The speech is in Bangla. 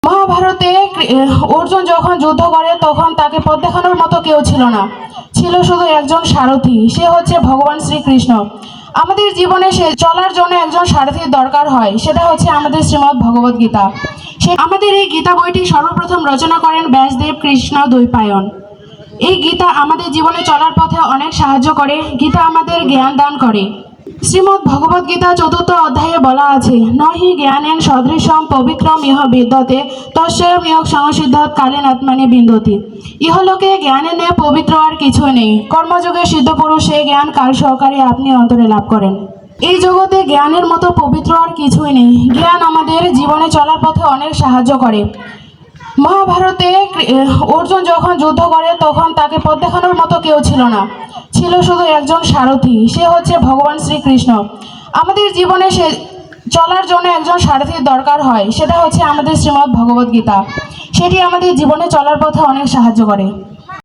মহাভারতে অর্জুন যখন যুদ্ধ করে তখন তাকে পথ দেখানোর মতো কেউ ছিল না, ছিল শুধু একজন সারথি, সে হচ্ছে ভগবান শ্রীকৃষ্ণ। আমাদের জীবনে সে চলার জন্য একজন সারথির দরকার হয়, সেটা হচ্ছে আমাদের শ্রীমদ্ ভগবদ গীতা। সে আমাদের এই গীতা বইটি সর্বপ্রথম রচনা করেন ব্যাসদেব কৃষ্ণ দ্বৈপায়ন। এই গীতা আমাদের জীবনে চলার পথে অনেক সাহায্য করে, গীতা আমাদের জ্ঞান দান করে। শ্রীমদ্ ভগবদ গীতা চতুর্থ অধ্যায়ে বলা আছে, নহি জ্ঞানেন সদৃশম পবিত্রম ইহ বিদ্যতে তস্যয়ম ইহ সংসিদ্ধত কালীন আত্মানি বিন্দতি। ইহলোকে জ্ঞানের ন্যায় পবিত্র আর কিছু নেই। কর্মযোগে সিদ্ধ পুরুষ সেই জ্ঞান কাল সহকারে আপনি অন্তরে লাভ করেন। এই জগতে জ্ঞানের মতো পবিত্র আর কিছুই নেই। জ্ঞান আমাদের জীবনে চলার পথে অনেক সাহায্য করে। মহাভারতে অর্জুন যখন যুদ্ধ করে তখন তাকে পথ দেখানোর মতো কেউ ছিল না, ছিল শুধু একজন সারথি, সে হচ্ছে ভগবান শ্রীকৃষ্ণ। আমাদের জীবনে সে চলার জন্য একজন সারথির দরকার হয়, সেটা হচ্ছে আমাদের শ্রীমদ্ ভগবদ গীতা। সেটি আমাদের জীবনে চলার পথে অনেক সাহায্য করে।